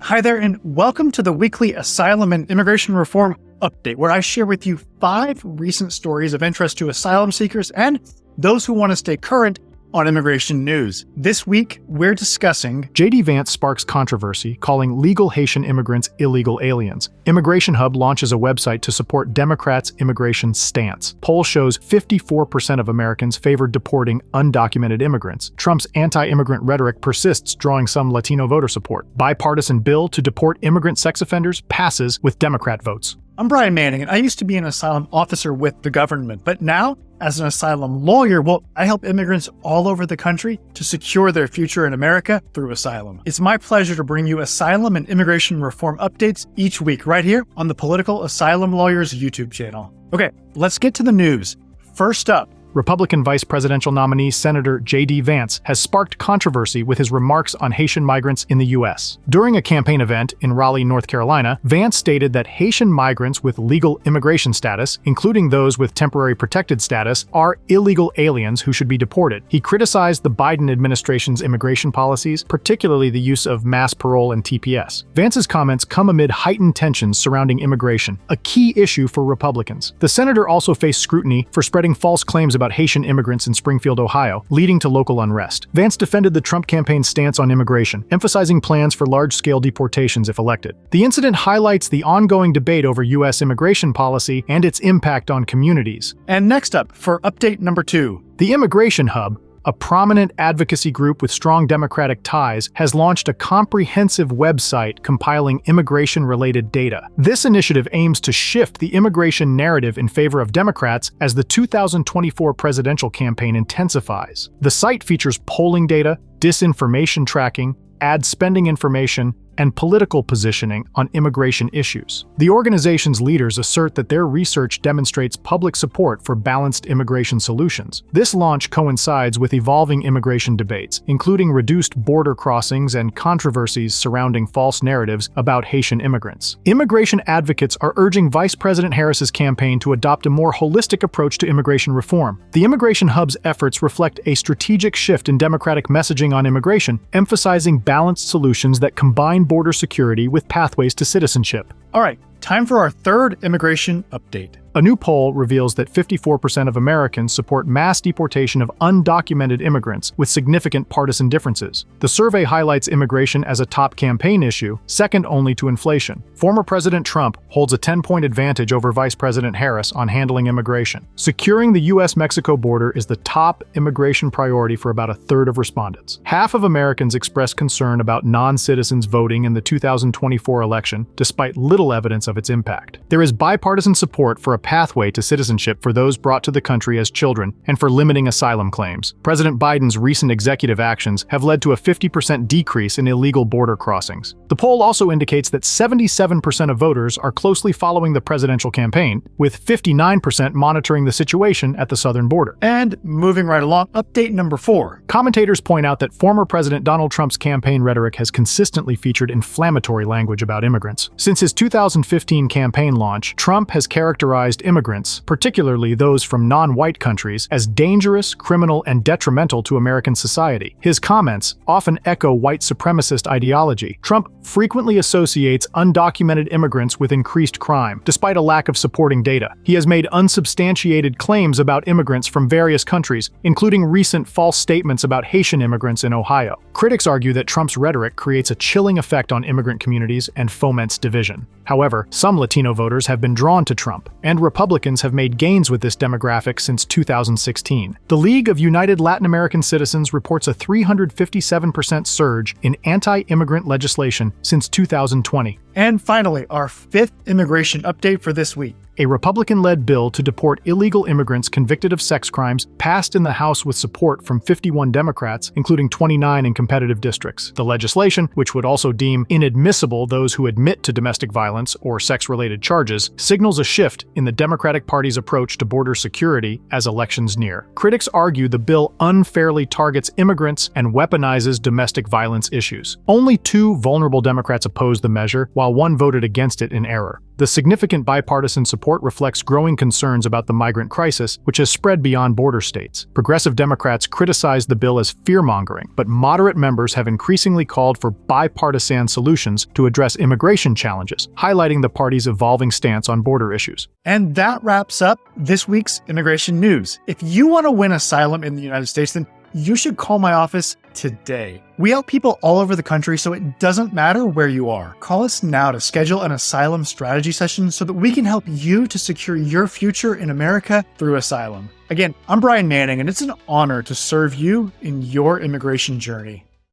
Hi there, and welcome to the weekly Asylum and Immigration Reform Update, where I share with you 5 recent stories of interest to asylum seekers and those who want to stay current on immigration news. This week, we're discussing Vance sparks controversy, calling legal Haitian immigrants illegal aliens. Immigration Hub launches a website to support Democrats' immigration stance. Poll shows 54% of Americans favor deporting undocumented immigrants. Trump's anti-immigrant rhetoric persists, drawing some Latino voter support. Bipartisan bill to deport immigrant sex offenders passes with Democrat votes. I'm Brian Manning, and I used to be an asylum officer with the government, but now, as an asylum lawyer, I help immigrants all over the country to secure their future in America through asylum. It's my pleasure to bring you asylum and immigration reform updates each week right here on the Political Asylum Lawyers YouTube channel. Okay, let's get to the news. First up, Republican vice presidential nominee Senator J.D. Vance has sparked controversy with his remarks on Haitian migrants in the U.S. During a campaign event in Raleigh, North Carolina, Vance stated that Haitian migrants with legal immigration status, including those with temporary protected status, are illegal aliens who should be deported. He criticized the Biden administration's immigration policies, particularly the use of mass parole and TPS. Vance's comments come amid heightened tensions surrounding immigration, a key issue for Republicans. The senator also faced scrutiny for spreading false claims about Haitian immigrants in Springfield, Ohio, leading to local unrest. Vance defended the Trump campaign's stance on immigration, emphasizing plans for large-scale deportations if elected. The incident highlights the ongoing debate over U.S. immigration policy and its impact on communities. And next up, for update number 2, the Immigration Hub, a prominent advocacy group with strong Democratic ties, has launched a comprehensive website compiling immigration-related data. This initiative aims to shift the immigration narrative in favor of Democrats as the 2024 presidential campaign intensifies. The site features polling data, disinformation tracking, ad spending information, and political positioning on immigration issues. The organization's leaders assert that their research demonstrates public support for balanced immigration solutions. This launch coincides with evolving immigration debates, including reduced border crossings and controversies surrounding false narratives about Haitian immigrants. Immigration advocates are urging Vice President Harris's campaign to adopt a more holistic approach to immigration reform. The Immigration Hub's efforts reflect a strategic shift in Democratic messaging on immigration, emphasizing balanced solutions that combine border security with pathways to citizenship. All right, time for our third immigration update. A new poll reveals that 54% of Americans support mass deportation of undocumented immigrants, with significant partisan differences. The survey highlights immigration as a top campaign issue, second only to inflation. Former President Trump holds a 10-point advantage over Vice President Harris on handling immigration. Securing the U.S.-Mexico border is the top immigration priority for about a third of respondents. Half of Americans expressed concern about non-citizens voting in the 2024 election, despite little evidence of its impact. There is bipartisan support for a pathway to citizenship for those brought to the country as children and for limiting asylum claims. President Biden's recent executive actions have led to a 50% decrease in illegal border crossings. The poll also indicates that 77% of voters are closely following the presidential campaign, with 59% monitoring the situation at the southern border. And moving right along, update number 4. Commentators point out that former President Donald Trump's campaign rhetoric has consistently featured inflammatory language about immigrants. Since his 2015 campaign launch, Trump has characterized immigrants, particularly those from non-white countries, as dangerous, criminal, and detrimental to American society. His comments often echo white supremacist ideology. Trump frequently associates undocumented immigrants with increased crime, despite a lack of supporting data. He has made unsubstantiated claims about immigrants from various countries, including recent false statements about Haitian immigrants in Ohio. Critics argue that Trump's rhetoric creates a chilling effect on immigrant communities and foments division. However, some Latino voters have been drawn to Trump, and Republicans have made gains with this demographic since 2016. The League of United Latin American Citizens reports a 357% surge in anti-immigrant legislation since 2020. And finally, our 5th immigration update for this week. A Republican-led bill to deport illegal immigrants convicted of sex crimes passed in the House with support from 51 Democrats, including 29 in competitive districts. The legislation, which would also deem inadmissible those who admit to domestic violence or sex-related charges, signals a shift in the Democratic Party's approach to border security as elections near. Critics argue the bill unfairly targets immigrants and weaponizes domestic violence issues. Only 2 vulnerable Democrats opposed the measure, while one voted against it in error. The significant bipartisan support reflects growing concerns about the migrant crisis, which has spread beyond border states. Progressive Democrats criticized the bill as fear-mongering, but moderate members have increasingly called for bipartisan solutions to address immigration challenges, highlighting the party's evolving stance on border issues. And that wraps up this week's immigration news. If you want to win asylum in the United States, then you should call my office today. We help people all over the country, so it doesn't matter where you are. Call us now to schedule an Asylum Strategy Session so that we can help you to secure your future in America through asylum. Again, I'm Brian Manning, and it's an honor to serve you in your immigration journey.